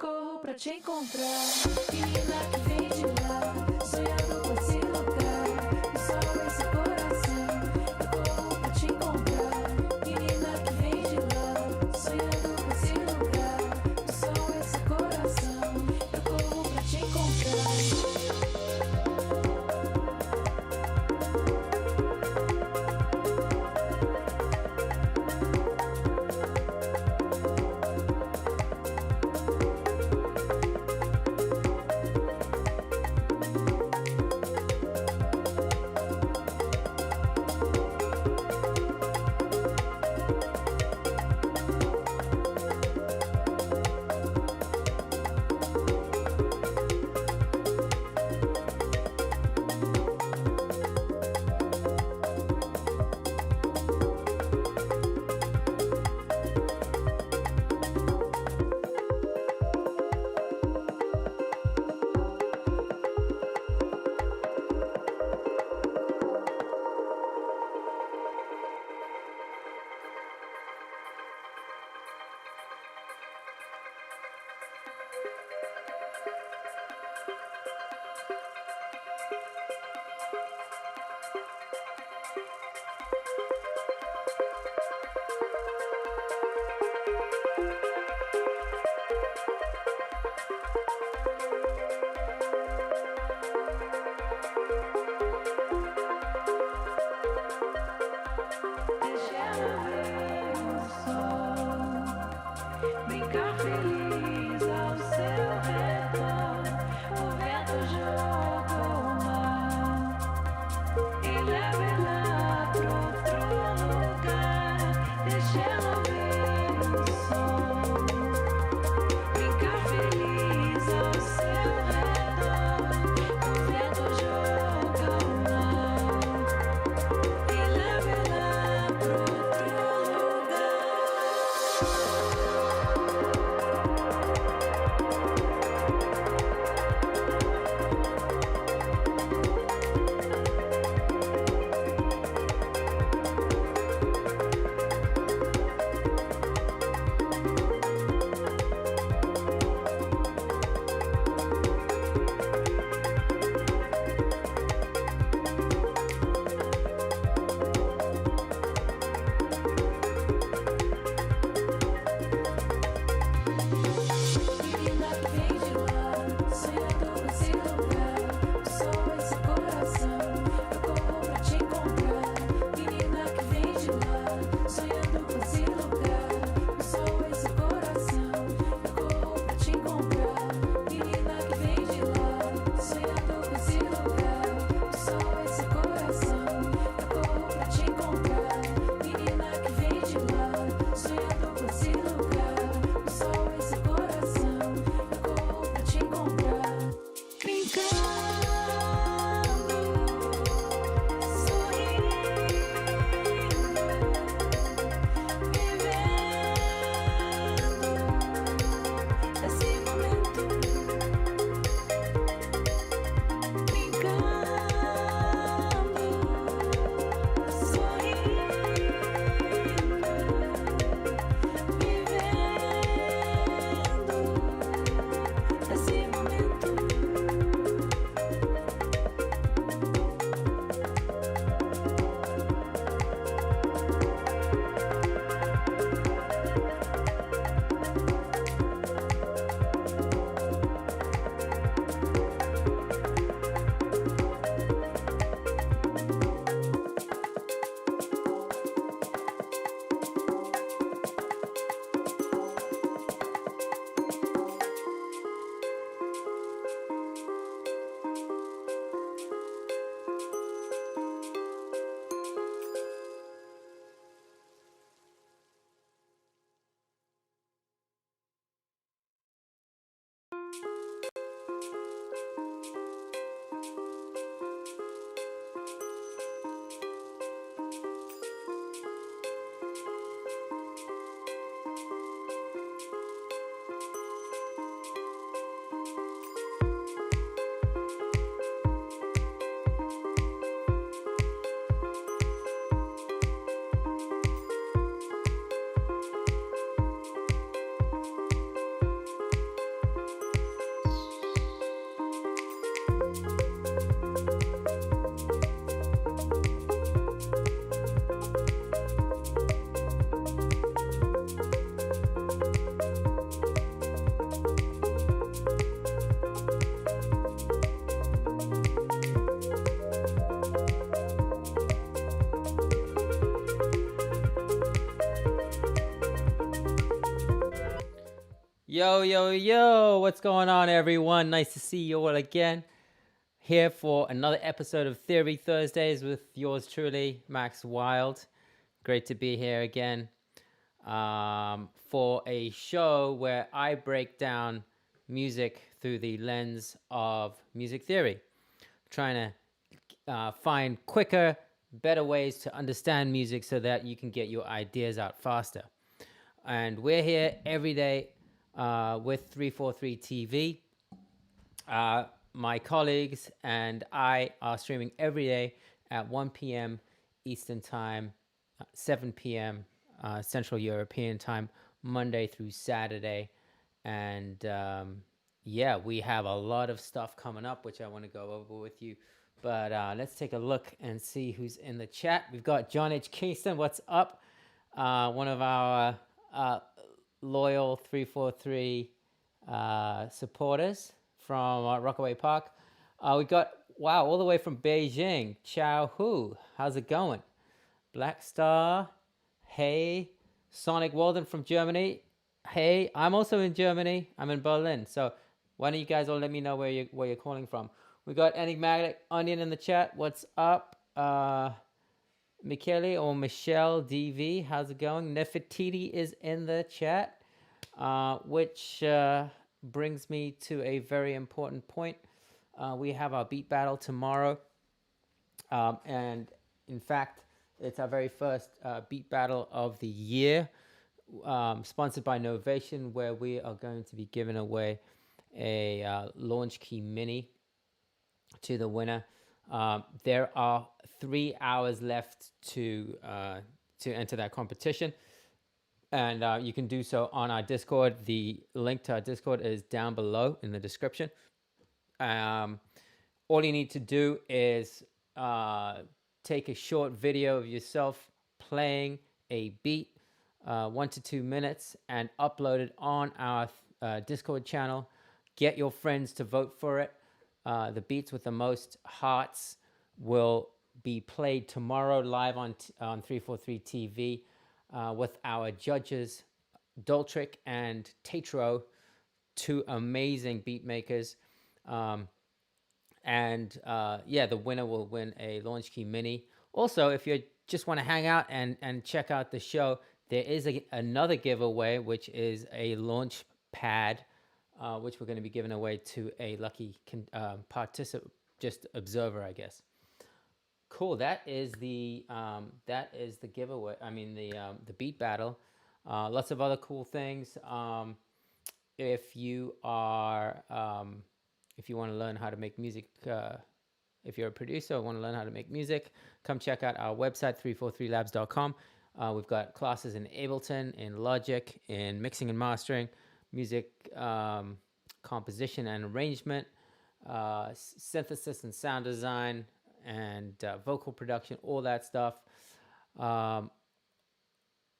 corro pra te encontrar. Menina que vem de lá, sonhando com esse lugar. O sol em seu coração, eu corro pra te encontrar. Menina que vem de lá, sonhando com esse lugar. O sol em seu coração, eu corro pra te encontrar. Brincar feliz ao Yo, yo, yo, what's going on, everyone? Nice to see you all again. Here for another episode of Theory Thursdays with yours truly, Max Wild. Great to be here again for a show where I break down music through the lens of music theory, trying to find quicker, better ways to understand music so that you can get your ideas out faster. And we're here every day with 343 TV. My colleagues and I are streaming every day at 1 p.m. Eastern Time, 7 p.m. Central European Time, Monday through Saturday. And yeah, we have a lot of stuff coming up, which I want to go over with you. But let's take a look and see who's in the chat. We've got John H. Kingston. What's up? One of our loyal 343 supporters from Rockaway Park. We got, wow, all the way from Beijing. Chow Hu, how's it going? Black Star, hey. Sonic Walden from Germany, hey. I'm also in Germany. I'm in Berlin. So why don't you guys all let me know where you're calling from? We got Enigmatic Onion in the chat. What's up? Michele or Michelle DV, how's it going? Nefertiti is in the chat, which brings me to a very important point. We have our beat battle tomorrow, and in fact, it's our very first beat battle of the year, sponsored by Novation, where we are going to be giving away a Launch Key Mini to the winner. There are 3 hours left to enter that competition, and you can do so on our Discord. The link to our Discord is down below in the description. All you need to do is take a short video of yourself playing a beat, 1 to 2 minutes, and upload it on our Discord channel. Get your friends to vote for it. The beats with the most hearts will be played tomorrow live on 343 TV with our judges, Doltrick and Tatro, two amazing beat makers. And yeah, the winner will win a Launch Key Mini. Also, if you just want to hang out and check out the show, there is another giveaway, which is a launch pad, which we're going to be giving away to a lucky participant, just observer, I guess. Cool. That is the giveaway. I mean the beat battle. Lots of other cool things. If you are if you want to learn how to make music, if you're a producer or want to learn how to make music, come check out our website 343labs.com. We've got classes in Ableton, in Logic, in mixing and mastering, music composition and arrangement, synthesis and sound design, and vocal production, all that stuff.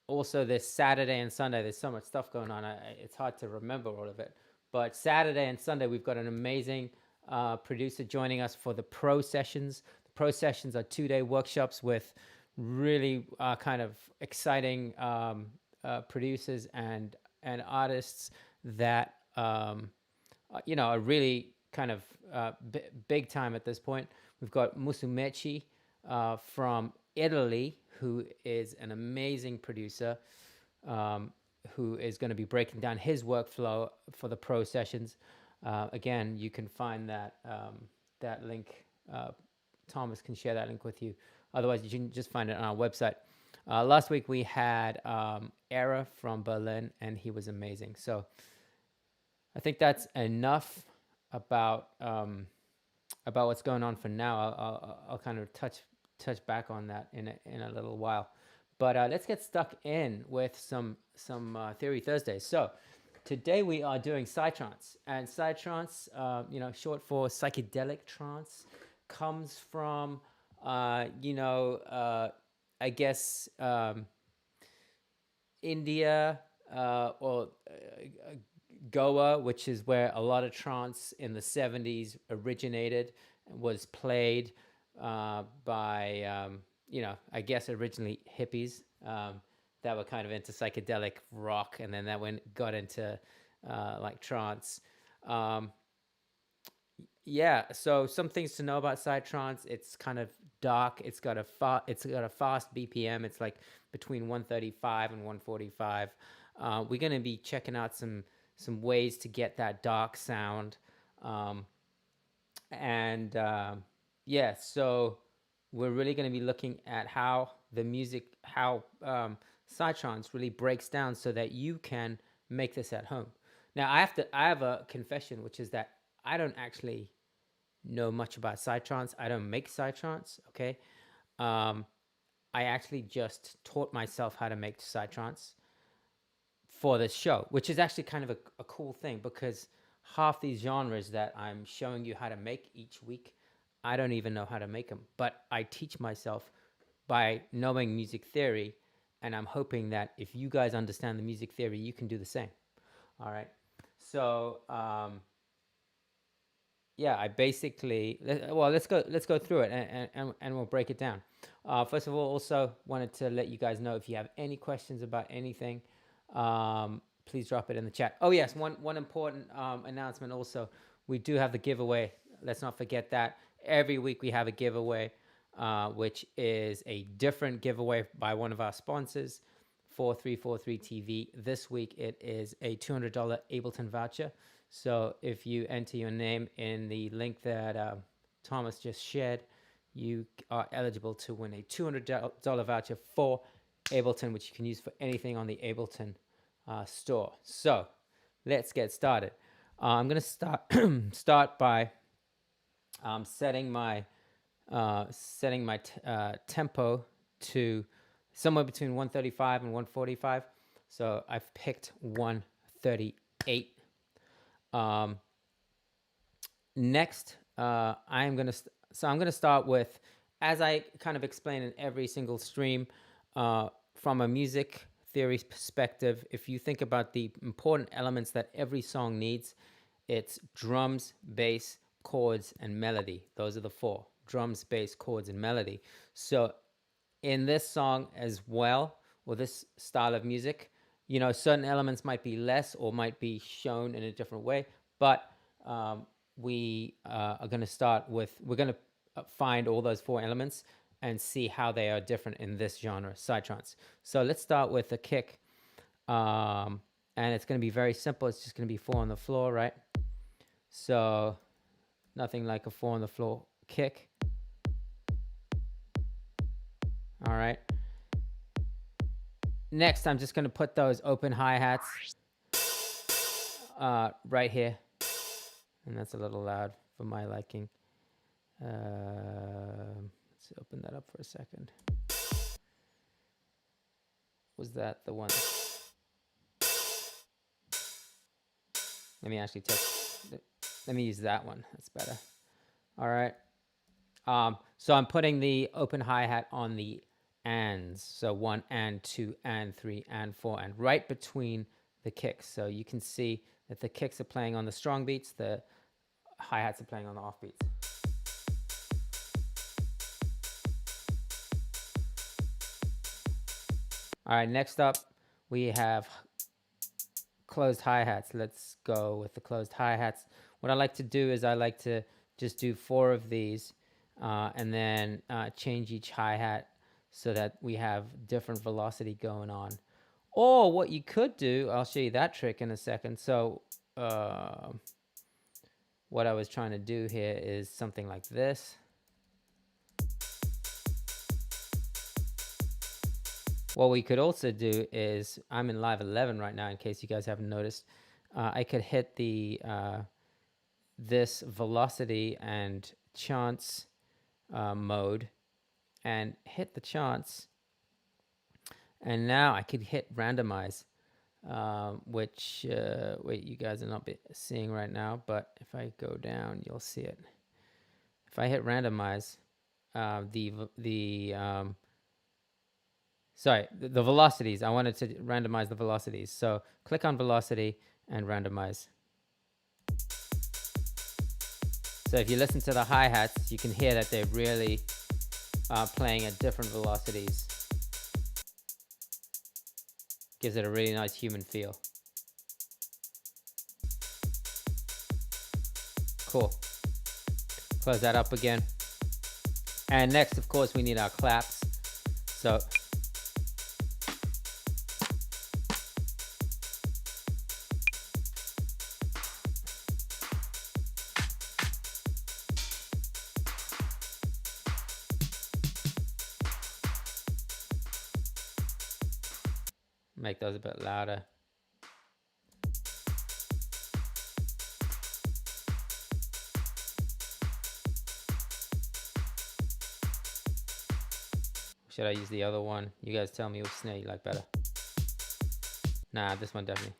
Also, this Saturday and Sunday, there's so much stuff going on. It's hard to remember all of it. But Saturday and Sunday, we've got an amazing producer joining us for the Pro Sessions. The Pro Sessions are 2-day workshops with really kind of exciting producers and artists that are really kind of big time at this point. We've got Musumeci from Italy, who is an amazing producer, who is going to be breaking down his workflow for the Pro Sessions. Again, you can find that link. Thomas can share that link with you. Otherwise, you can just find it on our website. Last week we had Era from Berlin, and he was amazing. So I think that's enough about what's going on for now. I'll kind of touch back on that in a little while. But let's get stuck in with some Theory Thursdays. So today we are doing Psytrance, and Psytrance, short for psychedelic trance, comes from I guess India or Goa, which is where a lot of trance in the 70s originated, was played by I guess originally hippies that were kind of into psychedelic rock, and then that got into like trance. Um, yeah, so some things to know about psytrance. It's kind of dark. It's got a fast BPM. It's like between 135 and 145. We're going to be checking out some ways to get that dark sound. Um, and yeah, so we're really going to be looking at how the music, how psytrance really breaks down so that you can make this at home. Now, I have a confession, which is that I don't actually know much about psytrance. I don't make psytrance. Okay, um, I actually just taught myself how to make psytrance for this show, which is actually kind of a cool thing because half these genres that I'm showing you how to make each week, I don't even know how to make them, but I teach myself by knowing music theory, and I'm hoping that if you guys understand the music theory, you can do the same. All right. So yeah, I basically well, let's go through it and we'll break it down. First of all, also wanted to let you guys know if you have any questions about anything, please drop it in the chat. Oh yes, one important announcement also. We do have the giveaway. Let's not forget that. Every week we have a giveaway, which is a different giveaway by one of our sponsors, 4343 TV. This week it is a $200 Ableton voucher. So if you enter your name in the link that Thomas just shared, you are eligible to win a $200 voucher for Ableton, which you can use for anything on the Ableton store. So let's get started. I'm going to start by setting my tempo to somewhere between 135 and 145. So I've picked 138. Next, I'm gonna start with, as I kind of explain in every single stream, from a music theory perspective. If you think about the important elements that every song needs, it's drums, bass, chords, and melody. Those are the four: drums, bass, chords, and melody. So in this song as well, or this style of music, you know, certain elements might be less or might be shown in a different way, but we are going to start with, we're going to find all those four elements and see how they are different in this genre, psytrance. So let's start with the kick, and it's going to be very simple. It's just going to be 4 on the floor, right? So nothing like a 4 on the floor kick. All right. Next, I'm just going to put those open hi-hats right here. And that's a little loud for my liking. Let's open that up for a second. Was that the one? Let me actually let me use that one. That's better. All right. So I'm putting the open hi-hat on the ands. So 1 and 2 and 3 and 4 and right between the kicks. So you can see that the kicks are playing on the strong beats, the hi-hats are playing on the off beats. All right, next up we have closed hi-hats. Let's go with the closed hi-hats. What I like to do is I like to just do 4 of these and then change each hi-hat so that we have different velocity going on. Or what you could do, I'll show you that trick in a second. So what I was trying to do here is something like this. What we could also do is, I'm in live 11 right now in case you guys haven't noticed, I could hit the this velocity and chance mode and hit the chance, and now I could hit randomize, which wait, you guys are not seeing right now, but if I go down you'll see it. If I hit randomize, the velocities, I wanted to randomize the velocities, so click on velocity and randomize. So if you listen to the hi-hats, you can hear that they're really playing at different velocities. Gives it a really nice human feel. Cool. Close that up again. And next, of course, we need our claps. So make those a bit louder. Should I use the other one? You guys tell me which snare you like better. Nah, this one definitely.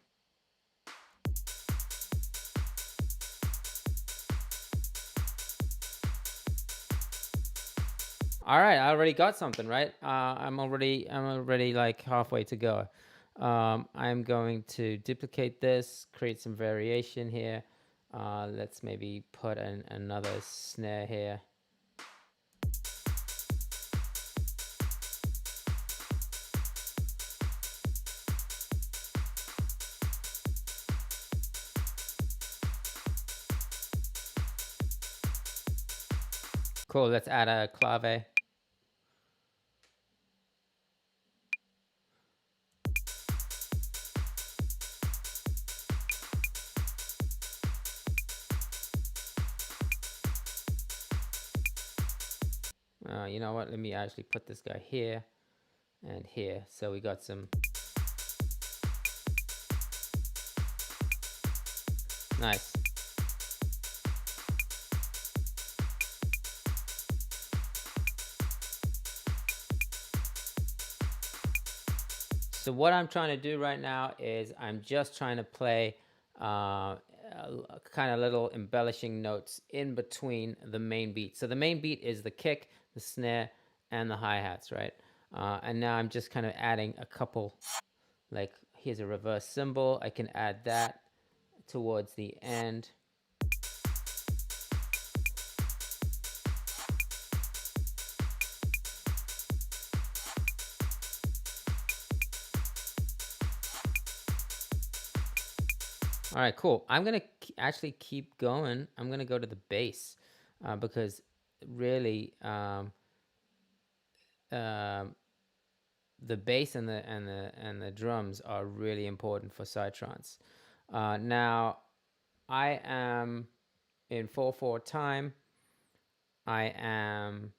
All right, I already got something, right? I'm already like halfway to go. I'm going to duplicate this, create some variation here. Let's maybe put in another snare here. Cool, let's add a clave. You know what? Let me actually put this guy here and here. So we got some nice. So what I'm trying to do right now is I'm just trying to play kind of little embellishing notes in between the main beat. So the main beat is the kick, the snare, and the hi-hats, right? And now I'm just kind of adding a couple, like here's a reverse cymbal. I can add that towards the end. All right, cool. I'm going to actually keep going. I'm going to go to the bass because really the bass and the drums are really important for psytrance. Now I am in 4/4 time. I am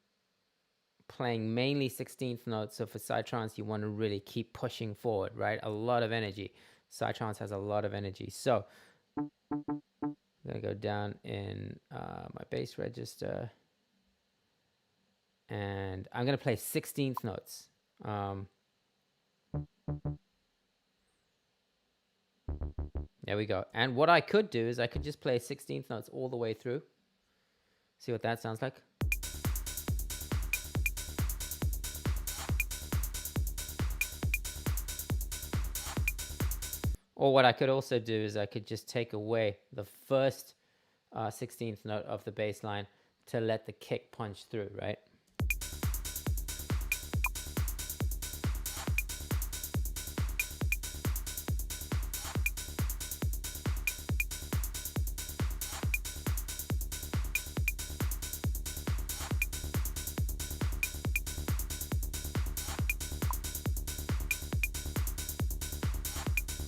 playing mainly 16th notes. So for psytrance, you want to really keep pushing forward, right? A lot of energy. Psytrance has a lot of energy. So I'm going to go down in my bass register. And I'm going to play 16th notes. There we go. And what I could do is I could just play 16th notes all the way through. See what that sounds like. Or what I could also do is I could just take away the first 16th note of the bass line to let the kick punch through, right?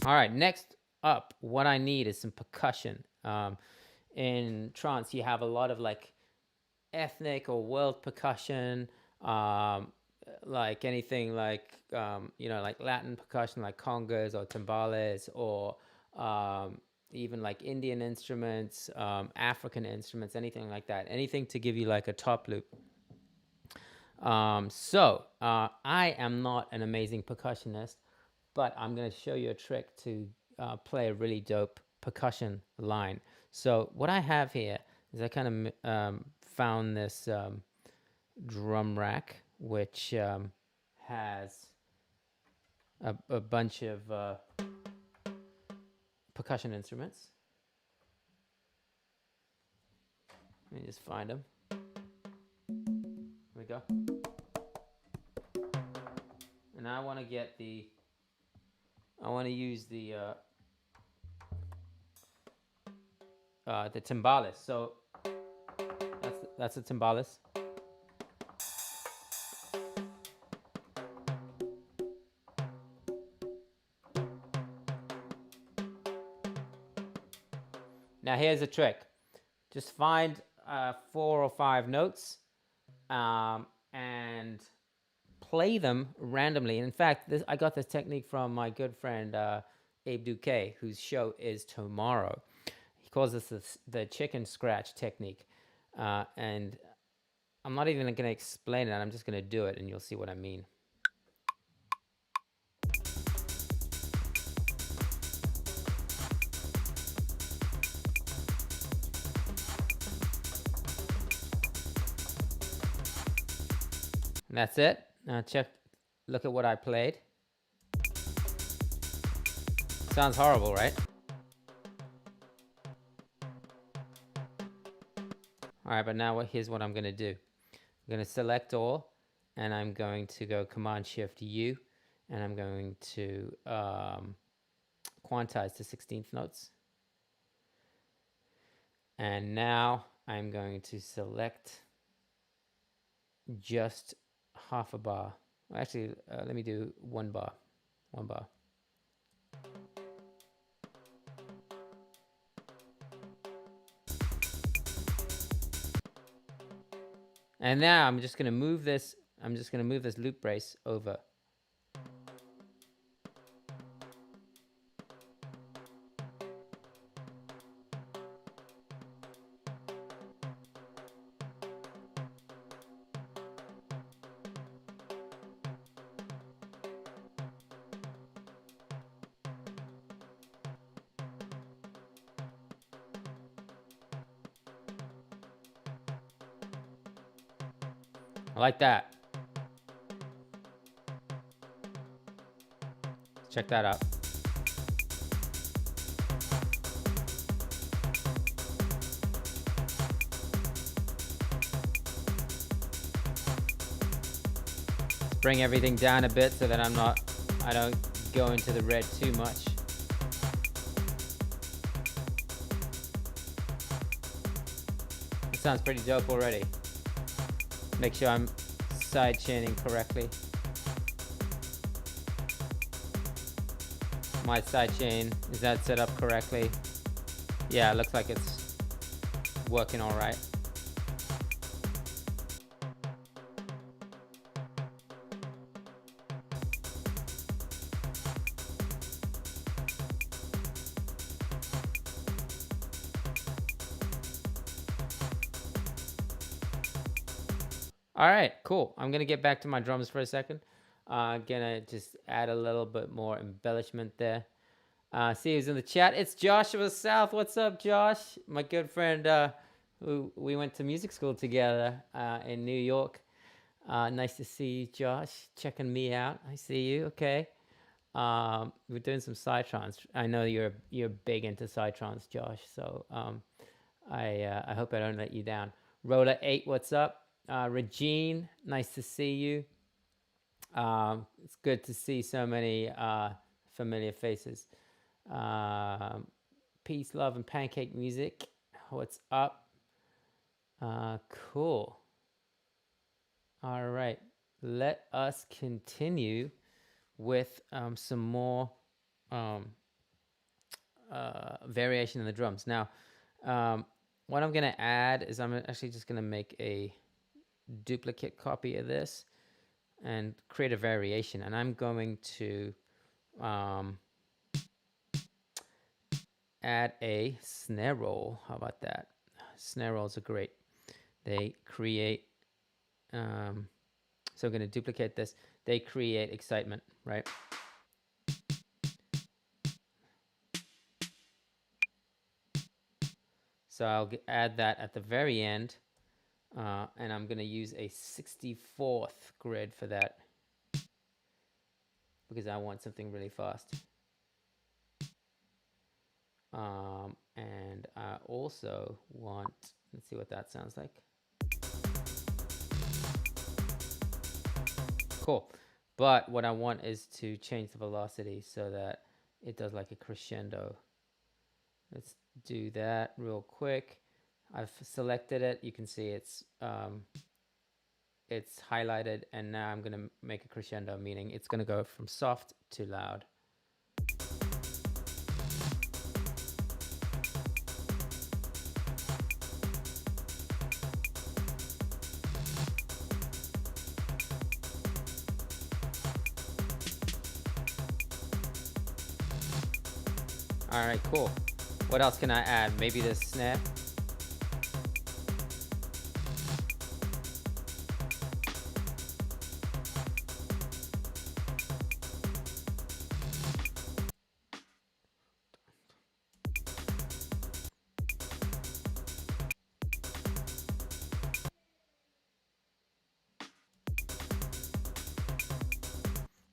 All right, next up, what I need is some percussion. In trance, you have a lot of like ethnic or world percussion, like anything like, like Latin percussion, like congas or timbales, or even like Indian instruments, African instruments, anything like that. Anything to give you like a top loop. I am not an amazing percussionist, but I'm going to show you a trick to play a really dope percussion line. So what I have here is I kind of found this drum rack, which has a bunch of percussion instruments. Let me just find them. Here we go. And I want to get I want to use the the timbales. So that's the timbales. Now here's a trick. Just find 4 or 5 notes and play them randomly. And in fact, I got this technique from my good friend Abe Duque, whose show is tomorrow. He calls this the chicken scratch technique. And I'm not even going to explain it. I'm just going to do it, and you'll see what I mean. And that's it. Now look at what I played. Sounds horrible, right? All right, but now here's what I'm going to do. I'm going to select all, and I'm going to go Command-Shift-U, and I'm going to quantize to 16th notes. And now I'm going to select just half a bar. Actually, let me do 1 bar. 1 bar. And now I'm just going to move this. I'm just going to move this loop brace over. Like that. Check that out. Let's bring everything down a bit so that I don't go into the red too much. It sounds pretty dope already. Make sure I'm side chaining correctly. My side chain, is that set up correctly? Yeah, it looks like it's working all right. All right, cool. I'm gonna get back to my drums for a second. Gonna just add a little bit more embellishment there. See who's in the chat. It's Joshua South. What's up, Josh? My good friend who we went to music school together in New York. Nice to see you, Josh. Checking me out. I see you. Okay. We're doing some psytrance. I know you're big into psytrance, Josh. So I hope I don't let you down. Roller 8, what's up? Regine, nice to see you. It's good to see so many familiar faces. Peace, love, and pancake music. What's up? Cool. All right. Let us continue with some more variation in the drums. Now, what I'm going to add is I'm actually just going to make a duplicate copy of this and create a variation, and I'm going to add a snare roll. How about that? Snare rolls are great. They create so I'm going to duplicate this. They create excitement, right? So I'll add that at the very end. And I'm going to use a 64th grid for that because I want something really fast. And I also want, let's see what that sounds like. Cool. But what I want is to change the velocity so that it does like a crescendo. Let's do that real quick. I've selected it. You can see it's highlighted, and now I'm gonna make a crescendo, meaning it's gonna go from soft to loud. All right, cool. What else can I add? Maybe this snare.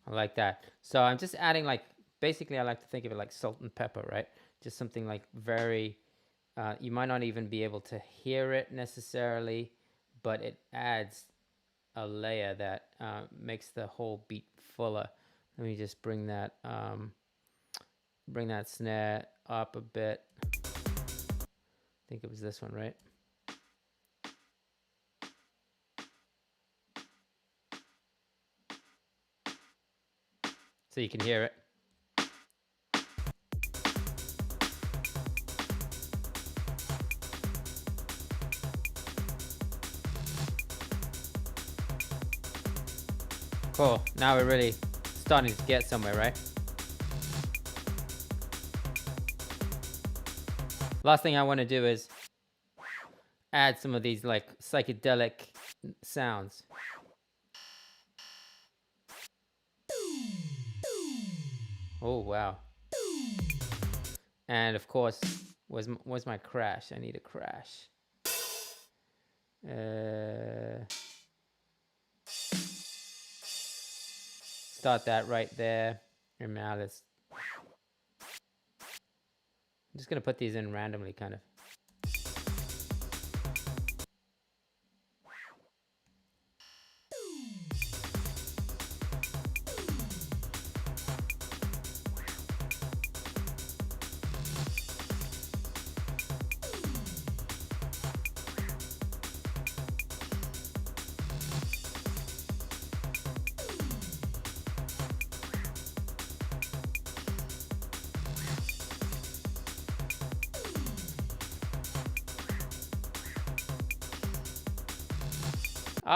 I like that. So I'm just adding, like, basically I like to think of it like salt and pepper, right? Just something like very, you might not even be able to hear it necessarily, but it adds a layer that makes the whole beat fuller. Let me just bring that snare up a bit. I think it was this one, right? So you can hear it. Cool. Now we're really starting to get somewhere, right? Last thing I want to do is add some of these like psychedelic sounds. Oh, wow. And of course, where's my crash? I need a crash. Start that right there. And now I'm just gonna put these in randomly, kind of.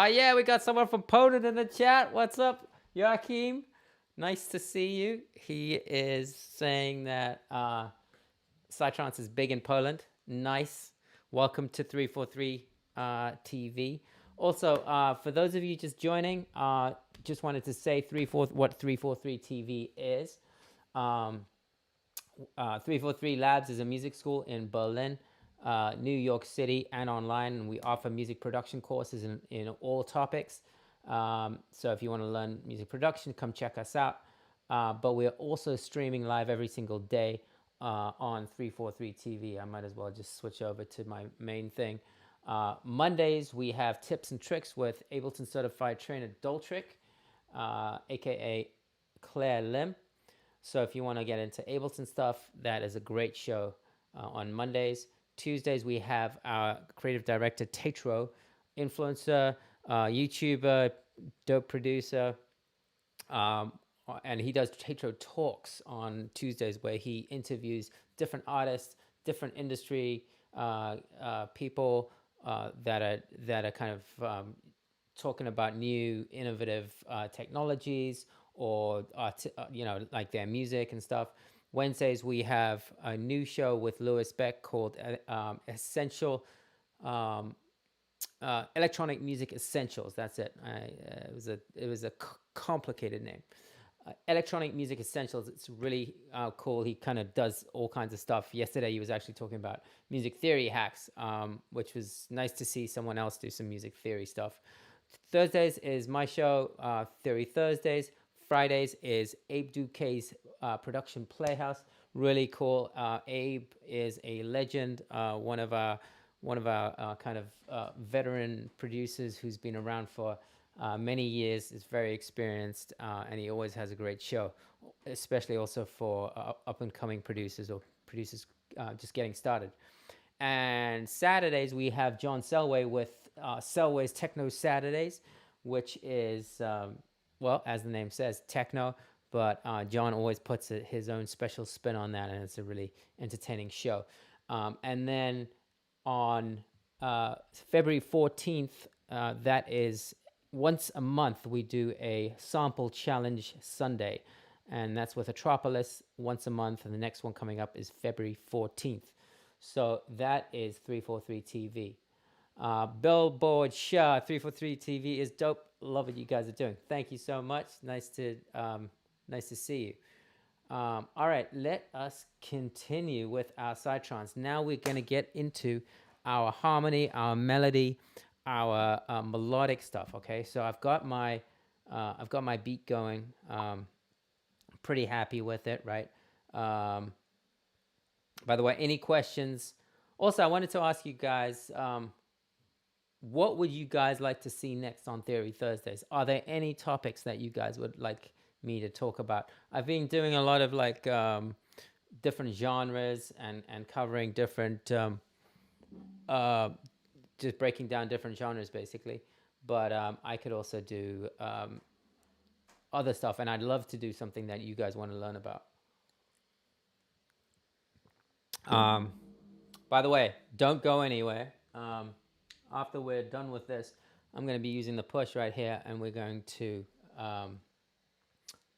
Yeah, we got someone from Poland in the chat. What's up, Joachim? Nice to see you. He is saying that Psytrance is big in Poland. Nice. Welcome to 343 TV. Also, for those of you just joining, just wanted to say what 343 TV is. 343 Labs is a music school in Berlin, New York City, and online. And we offer music production courses in all topics. So if you want to learn music production, come check us out. But we're also streaming live every single day on 343 TV. I might as well just switch over to my main thing. Mondays, we have tips and tricks with Ableton-Certified trainer Doltrick, aka Claire Lim. So if you want to get into Ableton stuff, that is a great show on Mondays. Tuesdays, we have our creative director, Tetro, influencer, YouTuber, dope producer. And he does Tetro Talks on Tuesdays, where he interviews different artists, different industry people that are kind of talking about new innovative technologies, or like their music and stuff. Wednesdays we have a new show with Lewis Beck called Essential Electronic Music Essentials. That's it. It was a complicated name. Electronic Music Essentials. It's really cool. He kind of does all kinds of stuff. Yesterday he was actually talking about music theory hacks, which was nice to see someone else do some music theory stuff. Thursdays is my show, Theory Thursdays. Fridays is Abe Duquesne's production Playhouse. Really cool. Abe is a legend, one of our kind of veteran producers who's been around for many years, is very experienced, and he always has a great show, especially also for up and coming producers, or producers just getting started. And Saturdays we have John Selway with Selway's Techno Saturdays, which is well, as the name says, techno. But John always puts his own special spin on that, and it's a really entertaining show. And then on February 14th, that is once a month, we do a sample challenge Sunday, and that's with Atropolis once a month. And the next one coming up is February 14th. So that is 343 TV. Billboard Shah 343 TV is dope. Love what you guys are doing. Thank you so much. Nice to see you. All right, let us continue with our side trance. Now we're going to get into our harmony, our melody, our melodic stuff. Okay, so I've got my beat going. Pretty happy with it, right? By the way, any questions? Also, I wanted to ask you guys, what would you guys like to see next on Theory Thursdays? Are there any topics that you guys would like me to talk about? I've been doing a lot of like different genres and covering different, just breaking down different genres basically. But I could also do other stuff, and I'd love to do something that you guys want to learn about. By the way, don't go anywhere. After we're done with this, I'm going to be using the push right here, and we're going to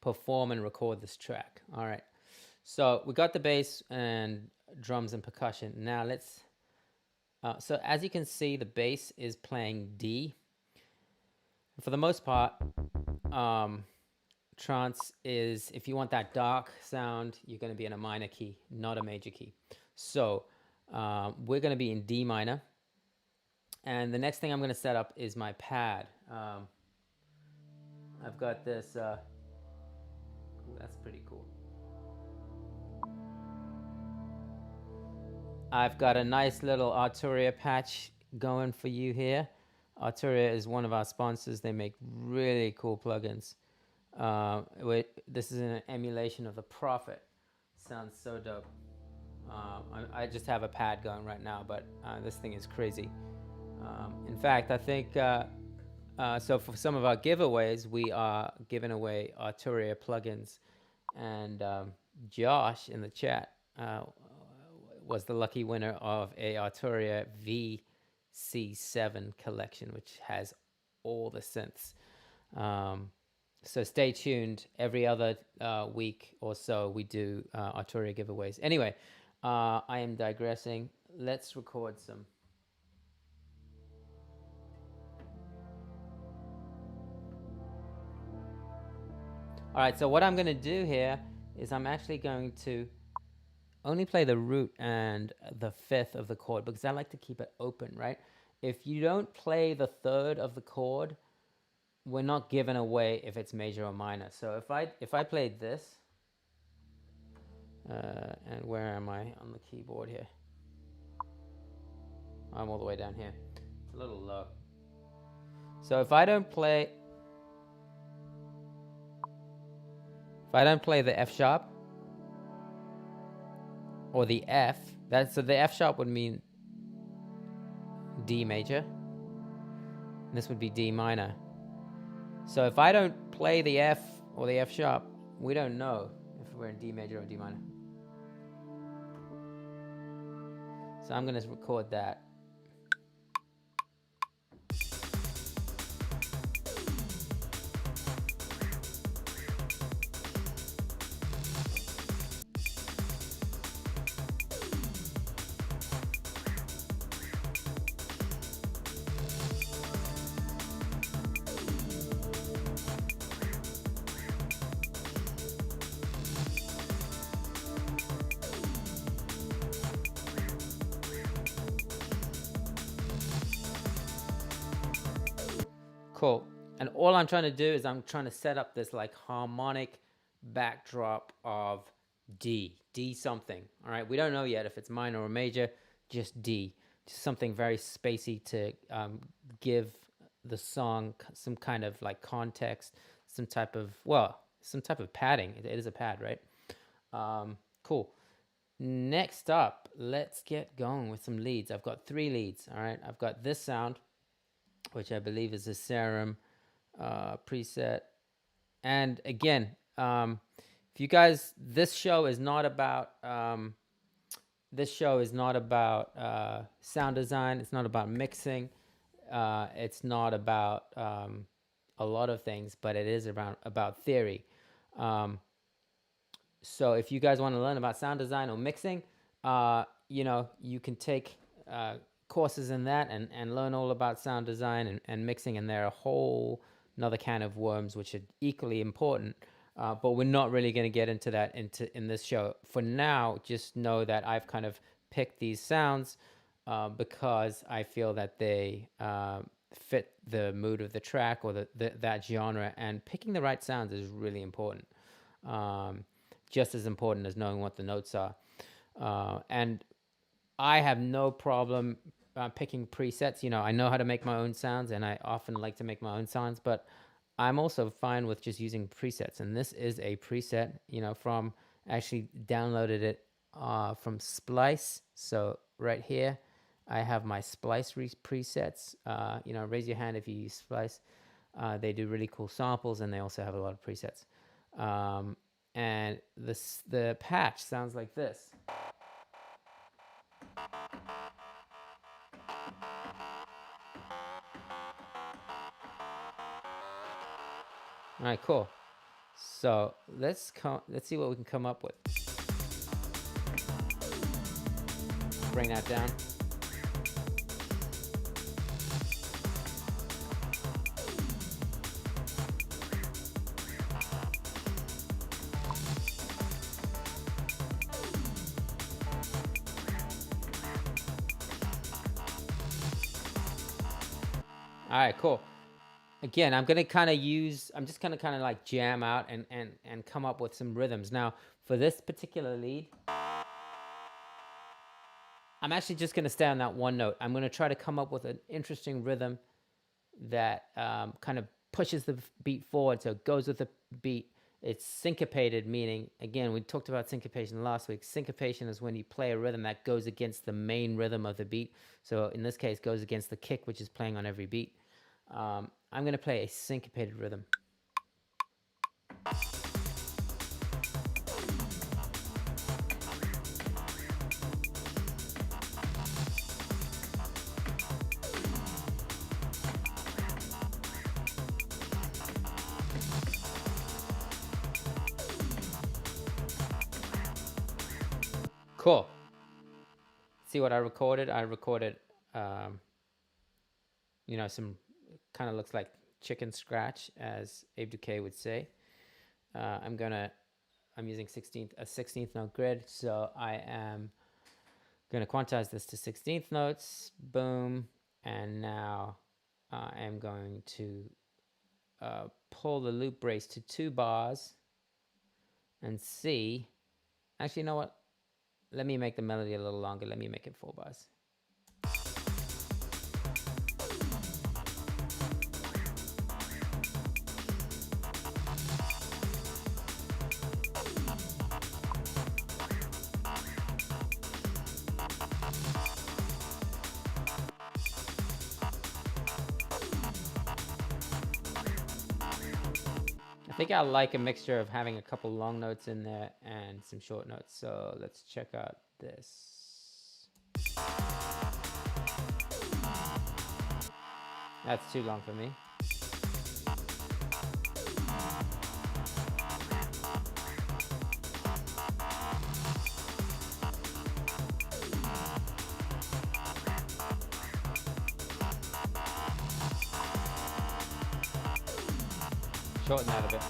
perform and record this track. All right. So we got the bass and drums and percussion. Now let's. So as you can see, the bass is playing D. For the most part, trance is, if you want that dark sound, you're going to be in a minor key, not a major key. So we're going to be in D minor. And the next thing I'm going to set up is my pad. I've got this. Ooh, that's pretty cool. I've got a nice little Arturia patch going for you here. Arturia is one of our sponsors. They make really cool plugins. This is an emulation of the Prophet. Sounds so dope. I just have a pad going right now, but this thing is crazy. In fact, I think, so for some of our giveaways, we are giving away Arturia plugins. And Josh in the chat was the lucky winner of a Arturia VC7 collection, which has all the synths. So stay tuned. Every other week or so, we do Arturia giveaways. Anyway, I am digressing. Let's record some. All right, so what I'm going to do here is I'm actually going to only play the root and the fifth of the chord, because I like to keep it open, right? If you don't play the third of the chord, we're not giving away if it's major or minor. So if I played this, and where am I on the keyboard here? I'm all the way down here. It's a little low. So if I don't play the F sharp or the F, so the F sharp would mean D major, and this would be D minor. So if I don't play the F or the F sharp, we don't know if we're in D major or D minor. So I'm going to record that. Cool. And all I'm trying to do is I'm trying to set up this like harmonic backdrop of D something. All right. We don't know yet if it's minor or major, just D. Just something very spacey to give the song some kind of like context, some type of padding. It is a pad, right? Cool. Next up, let's get going with some leads. I've got 3 leads. All right, I've got this sound, which I believe is a Serum preset. And again, if you guys, this show is not about sound design. It's not about mixing. It's not about a lot of things, but it is about theory. Um, so if you guys want to learn about sound design or mixing, you can take courses in that and learn all about sound design and mixing. And there are a whole another can of worms which are equally important. But we're not really going to get into that in this show. For now, just know that I've kind of picked these sounds because I feel that they fit the mood of the track or that genre. And picking the right sounds is really important. Just as important as knowing what the notes are. And I have no problem picking presets. I know how to make my own sounds, and I often like to make my own sounds, but I'm also fine with just using presets. And this is a preset, from actually downloaded it from Splice. So right here, I have my Splice presets. Raise your hand if you use Splice. They do really cool samples, and they also have a lot of presets. And the patch sounds like this. All right, cool. So let's see what we can come up with. Bring that down. All right, cool. Again, I'm just gonna kind of like jam out and come up with some rhythms. Now, for this particular lead, I'm actually just gonna stay on that one note. I'm gonna try to come up with an interesting rhythm that kind of pushes the beat forward, so it goes with the beat. It's syncopated, meaning, again, we talked about syncopation last week. Syncopation is when you play a rhythm that goes against the main rhythm of the beat. So in this case, goes against the kick, which is playing on every beat. I'm going to play a syncopated rhythm. Cool. See what I recorded? I recorded, some kind of looks like chicken scratch, as Abe Duque would say. I'm using a 16th note grid, so I am going to quantize this to 16th notes. Boom. And now I am going to pull the loop brace to 2 bars and see. Actually, you know what? Let me make the melody a little longer. Let me make it 4 bars. I think I like a mixture of having a couple long notes in there and some short notes. So let's check out this. That's too long for me. Shorten that a bit.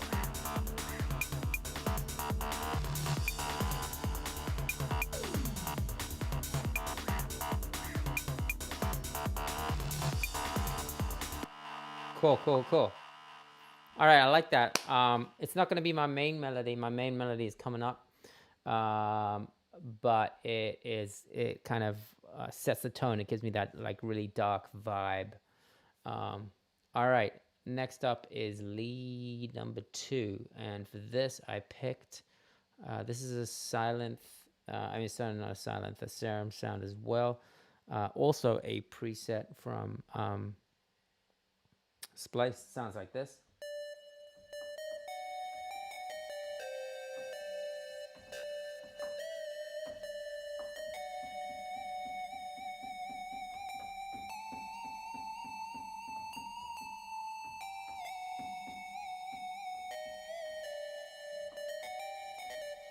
Cool. All right, I like that. It's not going to be my main melody. My main melody is coming up, but it kind of sets the tone. It gives me that like really dark vibe. All right, next up is lead number 2, and for this I picked. This is a silent I mean, certainly not a silent, the serum sound as well. Also a preset from Splice, sounds like this.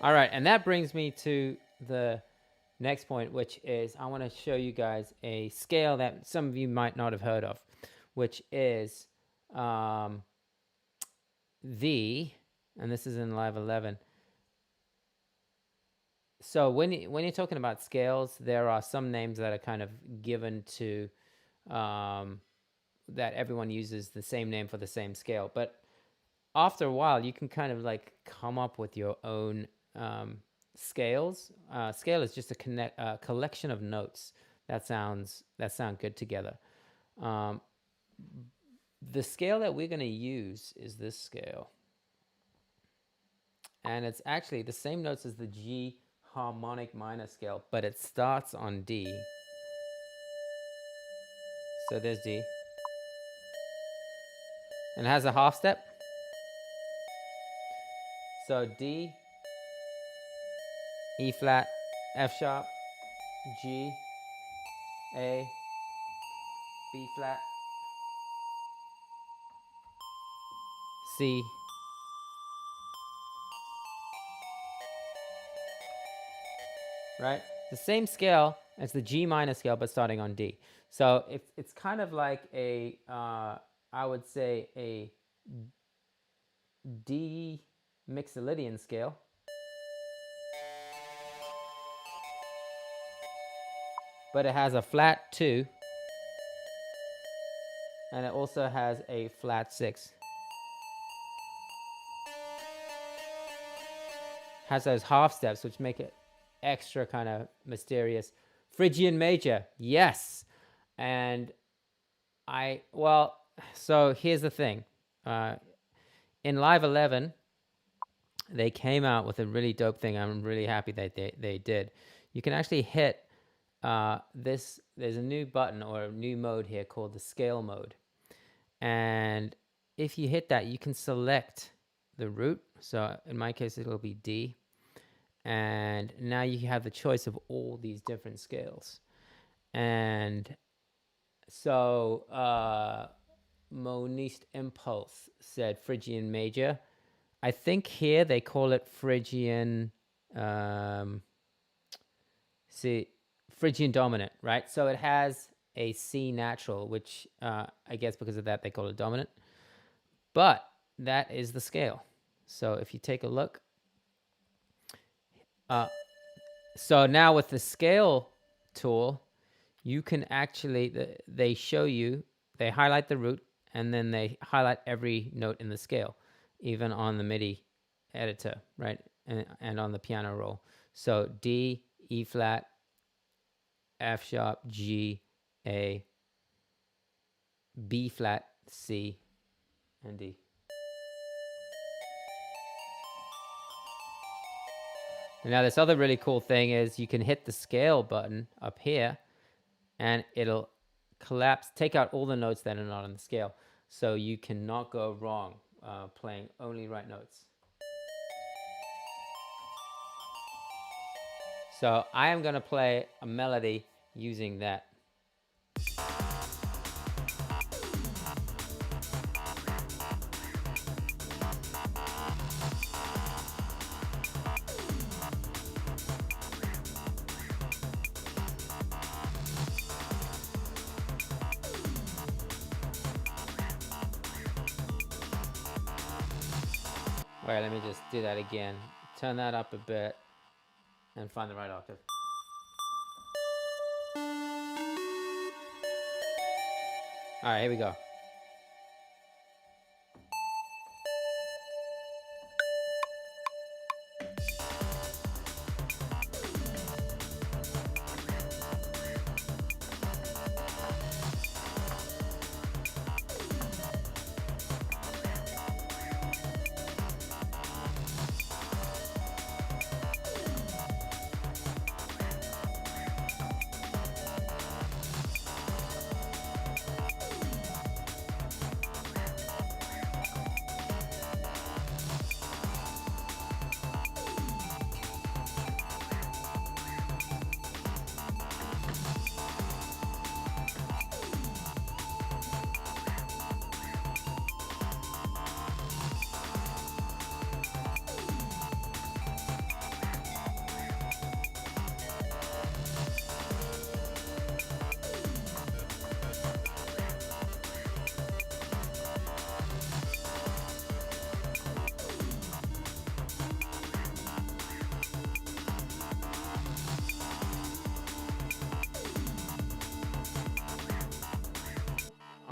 All right, and that brings me to the next point, which is I want to show you guys a scale that some of you might not have heard of, which is and this is in Live 11. So when you're talking about scales, there are some names that are kind of given to that everyone uses the same name for the same scale. But after a while, you can kind of like come up with your own scales. Scale is just a collection of notes that sound good together. The scale that we're going to use is this scale, and it's actually the same notes as the G harmonic minor scale, but it starts on D. So there's D, and it has a half step. So D, E flat, F sharp, G, A, B flat, C, right? The same scale as the G minor scale, but starting on D. So it's kind of like a, I would say a D Mixolydian scale. But it has a flat 2, and it also has a flat 6. Has those half steps, which make it extra kind of mysterious. Phrygian major, yes. And so here's the thing. In Live 11, they came out with a really dope thing. I'm really happy that they did. You can actually hit there's a new button or a new mode here called the scale mode. And if you hit that, you can select the root. So in my case, it'll be D. And now you have the choice of all these different scales. And so Monist Impulse said Phrygian major. I think here they call it Phrygian, Phrygian dominant, right? So it has a C natural, which I guess because of that they call it dominant. But that is the scale. So if you take a look, so now with the scale tool, you can actually, they show you, they highlight the root, and then they highlight every note in the scale, even on the MIDI editor, right? And on the piano roll. So D, E flat, F sharp, G, A, B flat, C, and D. And now this other really cool thing is you can hit the scale button up here and it'll collapse, take out all the notes that are not on the scale. So you cannot go wrong playing only right notes. So I am going to play a melody using that. All right, let me just do that again. Turn that up a bit and find the right octave. All right, here we go.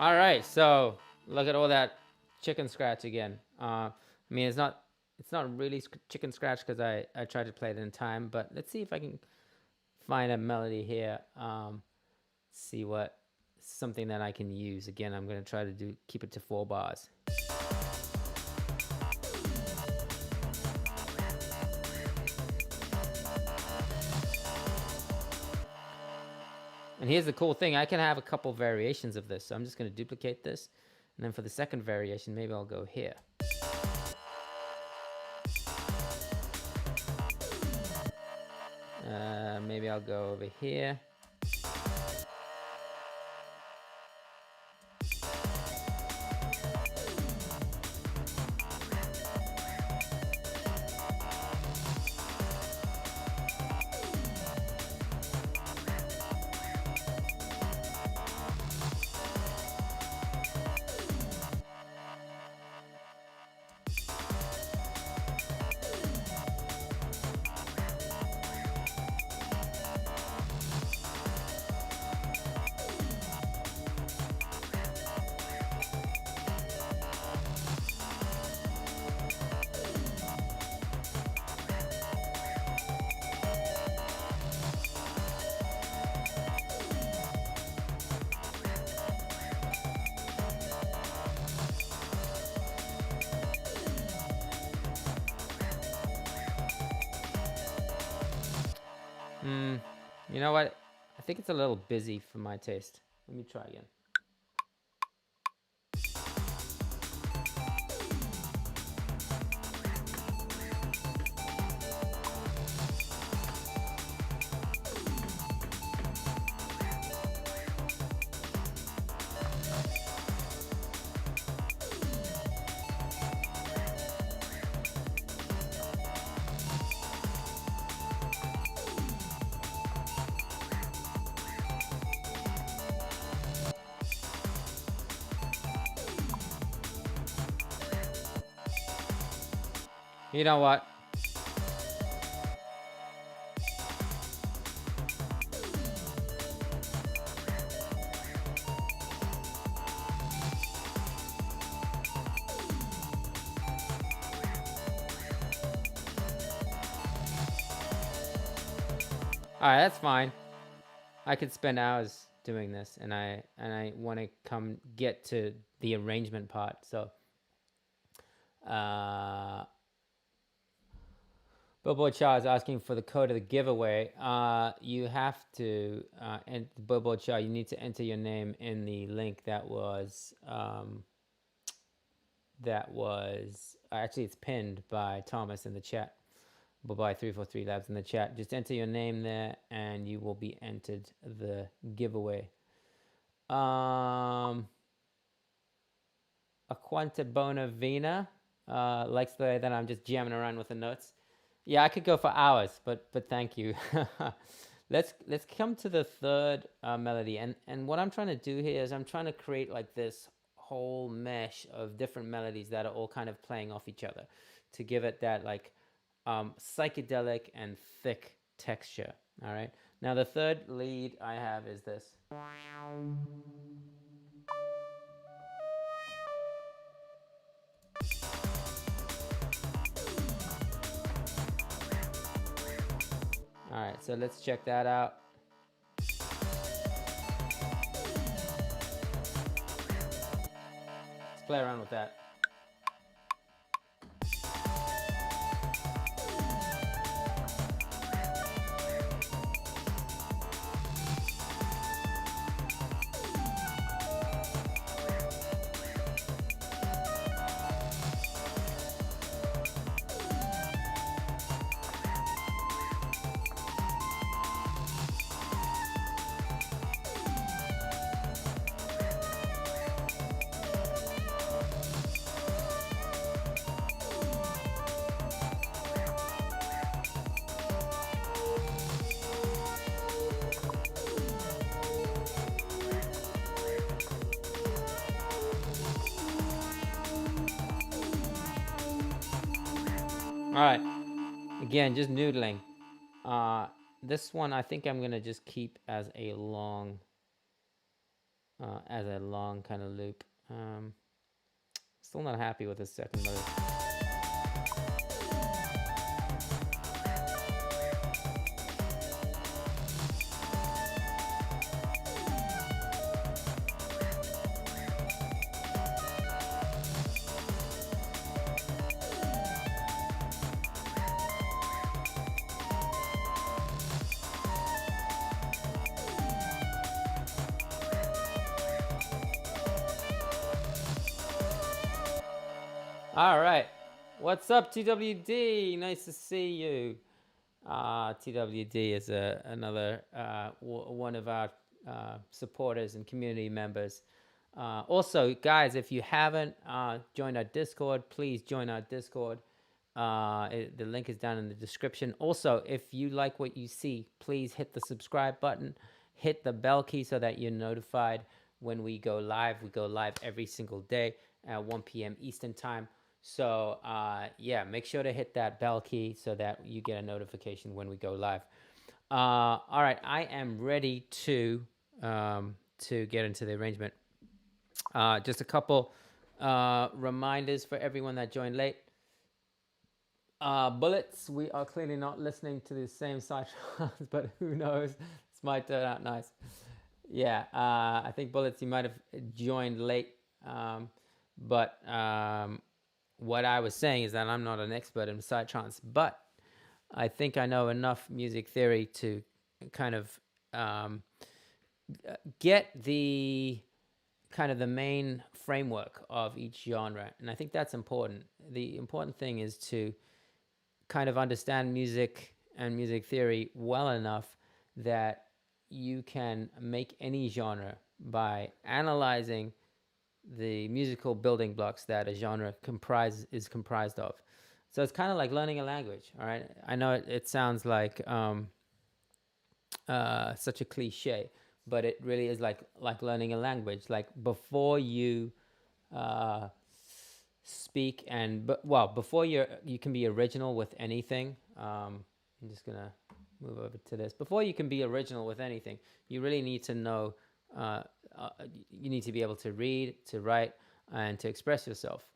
All right, so look at all that chicken scratch again. I mean, it's not really chicken scratch because I tried to play it in time, but let's see if I can find a melody here. See what something that I can use. Again, I'm gonna try to keep it to 4 bars. And here's the cool thing, I can have a couple variations of this. So I'm just gonna duplicate this. And then for the second variation, maybe I'll go here. Maybe I'll go over here. You know what? I think it's a little busy for my taste. Let me try again. You know what? All right, that's fine. I could spend hours doing this, and I want to get to the arrangement part. So, Billboard Shaw is asking for the code of the giveaway. You have to, and Billboard Shaw, you need to enter your name in the link that was actually it's pinned by Thomas in the chat. By 343 Labs in the chat. Just enter your name there, and you will be entered the giveaway. Aquanta Bona Vina likes the way that I'm just jamming around with the notes. Yeah, I could go for hours, but thank you. Let's come to the third melody, and what I'm trying to do here is I'm trying to create like this whole mesh of different melodies that are all kind of playing off each other to give it that like psychedelic and thick texture. All right, now the third lead I have is this. All right, so let's check that out. Let's play around with that. All right, again, just noodling. This one I think I'm gonna just keep as a long as a long kind of loop. Still not happy with the second mode. All right. What's up, TWD? Nice to see you. TWD is another one of our supporters and community members. Also, guys, if you haven't joined our Discord, please join our Discord. The link is down in the description. Also, if you like what you see, please hit the subscribe button, hit the bell key so that you're notified when we go live. We go live every single day at 1 p.m. Eastern time. So yeah, make sure to hit that bell key so that you get a notification when we go live. All right, I am ready to get into the arrangement. Just a couple reminders for everyone that joined late. Bullets, we are clearly not listening to the same side, but who knows? This might turn out nice. Yeah, I think Bullets, you might have joined late, but what I was saying is that I'm not an expert in psytrance, but I think I know enough music theory to kind of get the kind of the main framework of each genre, and I think that's important. The important thing is to kind of understand music and music theory well enough that you can make any genre by analyzing the musical building blocks that a genre is comprised of. So it's kind of like learning a language. All right, I know it sounds like such a cliche, but it really is like learning a language. Like before you speak before you can be original with anything. I'm just gonna move over to this. Before you can be original with anything, you really need to know. You need to be able to read, to write, and to express yourself.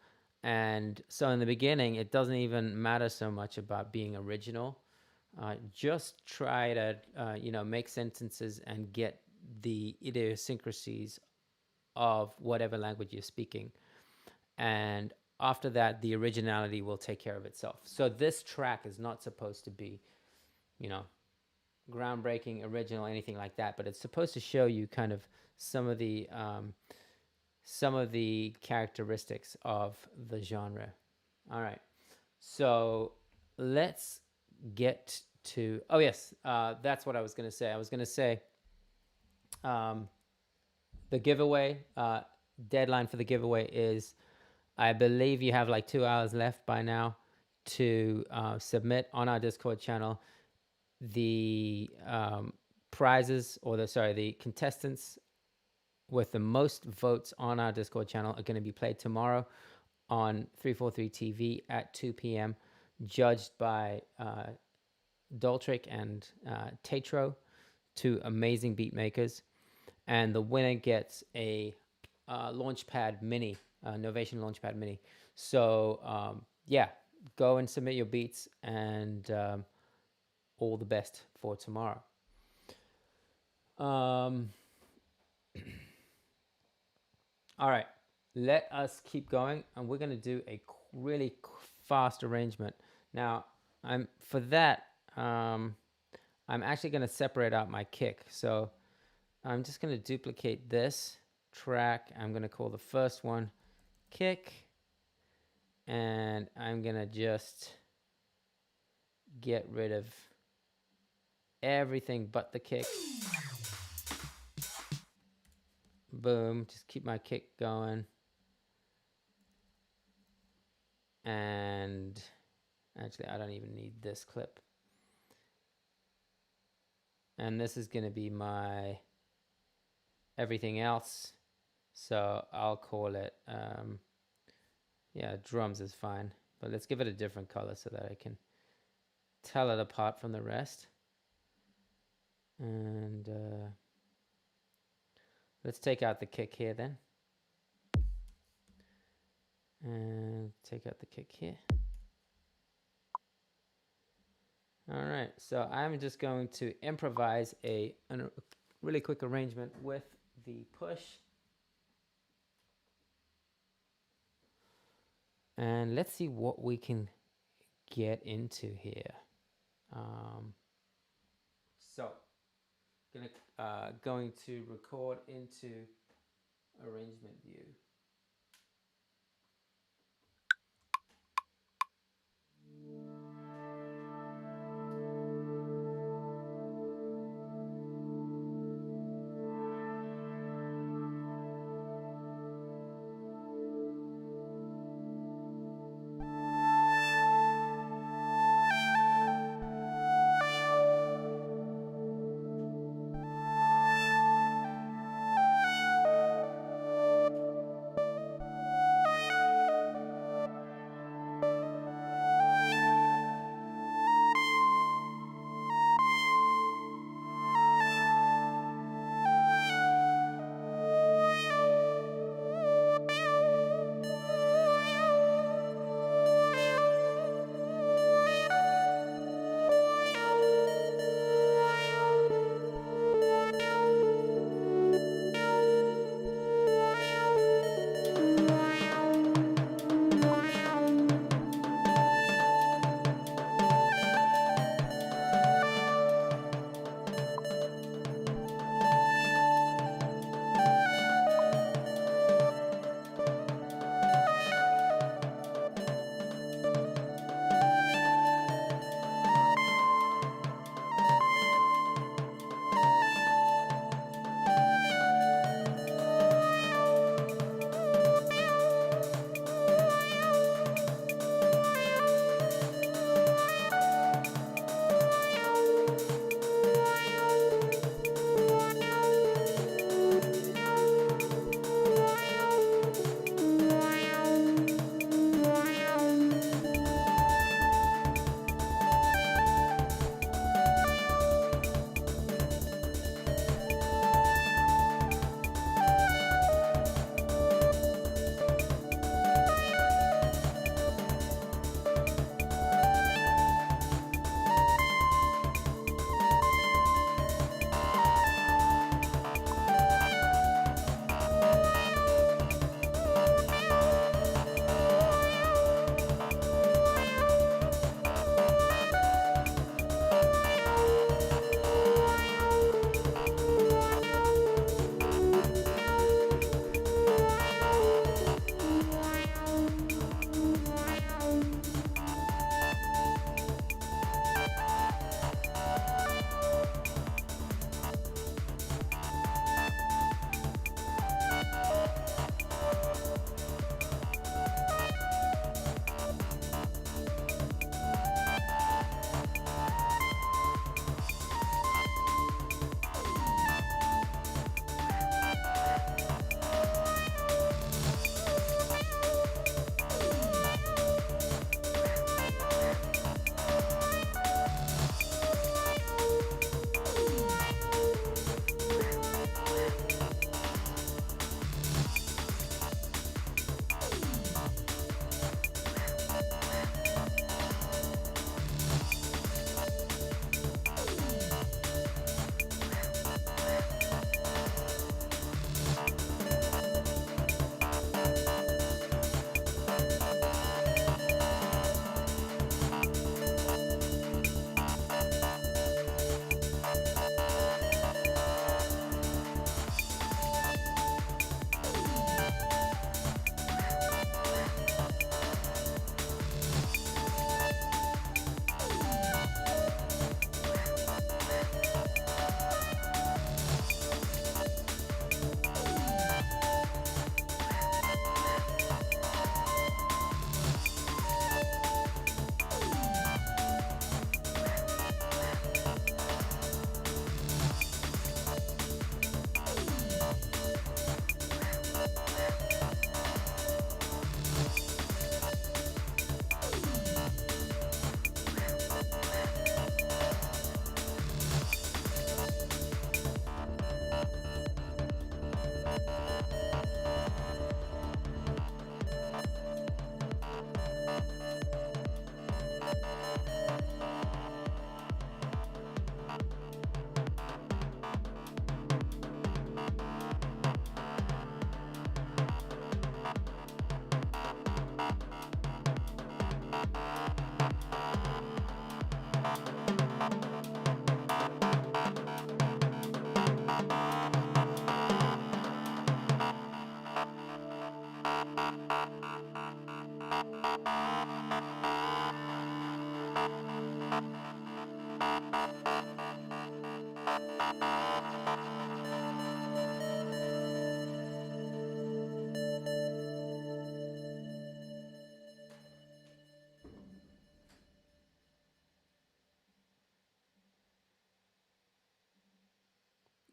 And so in the beginning, it doesn't even matter so much about being original. Just try to make sentences and get the idiosyncrasies of whatever language you're speaking. And after that, the originality will take care of itself. So this track is not supposed to be, groundbreaking, original, anything like that, but it's supposed to show you kind of some of the characteristics of the genre. All right, so let's get to. Oh yes, that's what I was going to say. I was going to say the giveaway deadline for the giveaway is, I believe you have like 2 hours left by now to submit on our Discord channel. The prizes, or the contestants with the most votes on our Discord channel are going to be played tomorrow on 343 TV at 2 p.m. judged by Doltrick and Tatro, two amazing beat makers. And the winner gets a Launchpad Mini, Novation Launchpad Mini. So yeah, go and submit your beats, and all the best for tomorrow. All right, let us keep going, and we're going to do a really fast arrangement. Now, I'm actually going to separate out my kick. So I'm just going to duplicate this track. I'm going to call the first one kick, and I'm going to just get rid of everything but the kick. Boom, just keep my kick going. And actually, I don't even need this clip. And this is going to be my everything else. So I'll call it, drums is fine. But let's give it a different color so that I can tell it apart from the rest. And Let's take out the kick here then. And take out the kick here. All right, so I'm just going to improvise a really quick arrangement with the push. And let's see what we can get into here. So, going to record into arrangement view.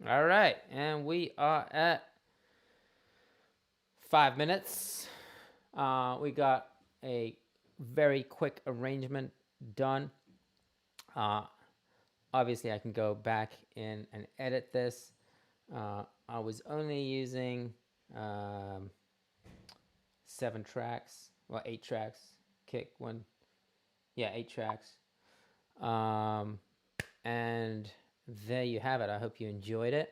All right, and we are at 5 minutes. We got a very quick arrangement done. Uh, Obviously, I can go back in and edit this. I was only using 7 tracks, well, 8 tracks, kick one, yeah, 8 tracks. And there you have it. I hope you enjoyed it.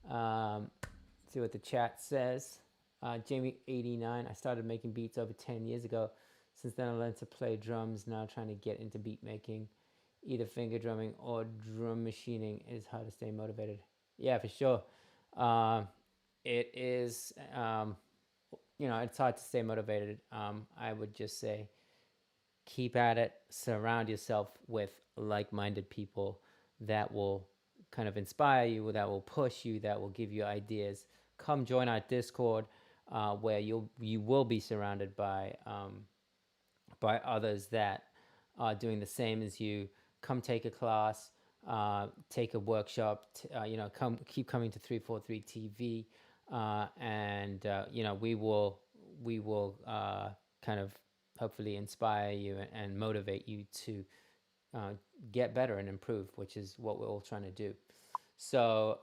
See what the chat says. Jamie89, I started making beats over 10 years ago. Since then, I learned to play drums. Now trying to get into beat making. Either finger drumming or drum machining is how to stay motivated. Yeah, for sure. It is, it's hard to stay motivated. I would just say keep at it. Surround yourself with like-minded people that will kind of inspire you, that will push you, that will give you ideas. Come join our Discord, where you will be surrounded by others that are doing the same as you. Come take a class, take a workshop. Keep coming to 343 TV, and we will kind of hopefully inspire you and motivate you to get better and improve, which is what we're all trying to do. So,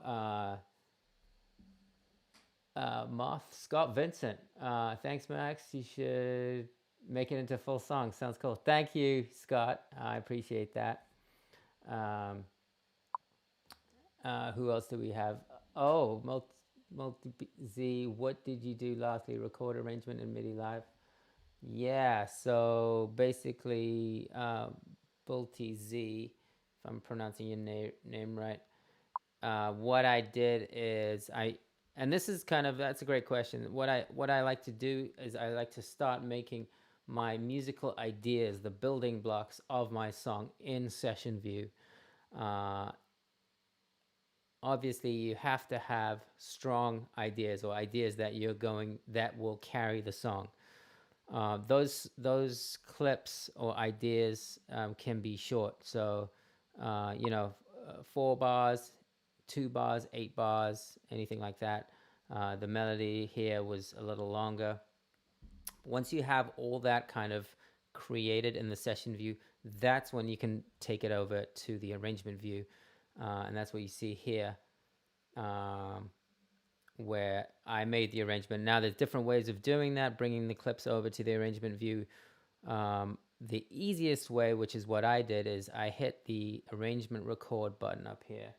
Moth Scott Vincent, thanks, Max. You should make it into a full song. Sounds cool. Thank you, Scott. I appreciate that. Who else do we have? Oh, Multi Z. What did you do lastly? Record arrangement and MIDI live. Yeah. So basically, Multi Z, if I'm pronouncing your name right. What I did is and this is that's a great question. What I like to do is I like to start making my musical ideas, the building blocks of my song, in session view. Obviously, you have to have strong ideas or ideas that will carry the song. Those clips or ideas can be short. So, 4 bars, 2 bars, 8 bars, anything like that. The melody here was a little longer. Once you have all that kind of created in the session view, that's when you can take it over to the arrangement view. And that's what you see here, where I made the arrangement. Now, there's different ways of doing that, bringing the clips over to the arrangement view. The easiest way, which is what I did, is I hit the arrangement record button up here,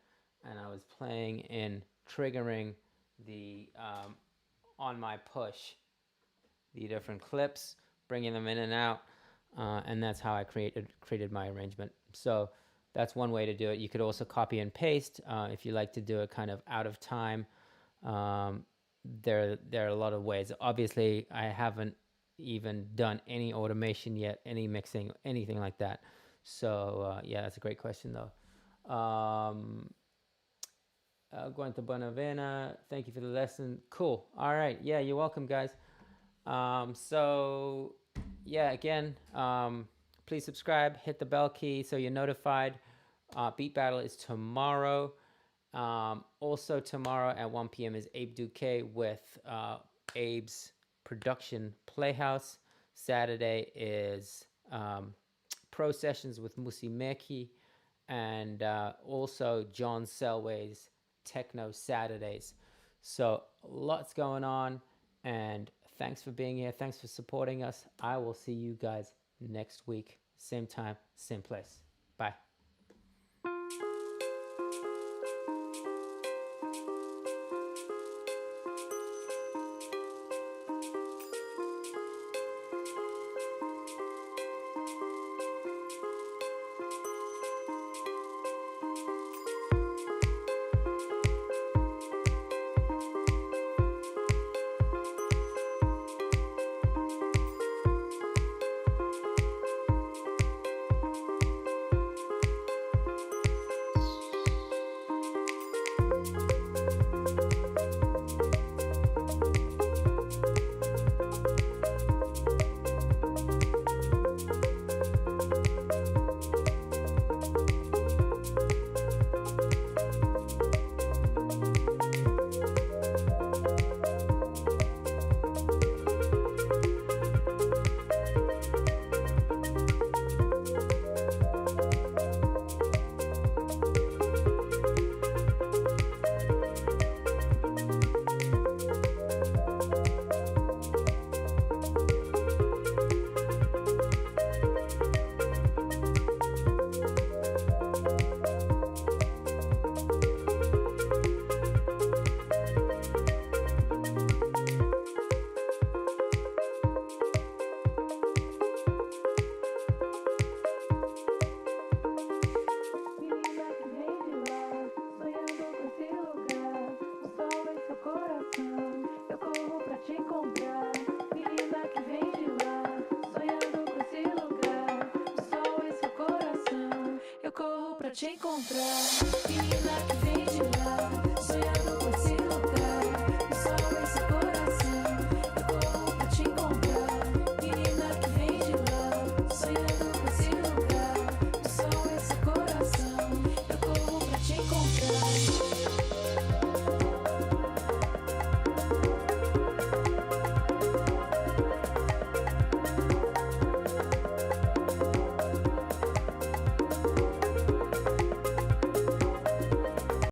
and I was playing in triggering the on my push the different clips, bringing them in and out, and that's how I created my arrangement. So that's one way to do it. You could also copy and paste if you like to do it kind of out of time. There are a lot of ways. Obviously, I haven't even done any automation yet, any mixing, anything like that. So yeah, that's a great question though. Going to Bonavena, thank you for the lesson. Cool. All right. Yeah, you're welcome, guys. So yeah, again, please subscribe, hit the bell key so you're notified. Beat Battle is tomorrow. Also tomorrow at 1 p.m. is Abe Duque with Abe's Production Playhouse. Saturday is Pro Sessions with Musi Meki, and also John Selway's Techno Saturdays. So lots going on, and thanks for being here. Thanks for supporting us. I will see you guys next week. Same time, same place. Bye. encontrar. Menina que vem de lá, sonhando com esse lugar. O sol e seu coração, eu corro pra te encontrar. Menina que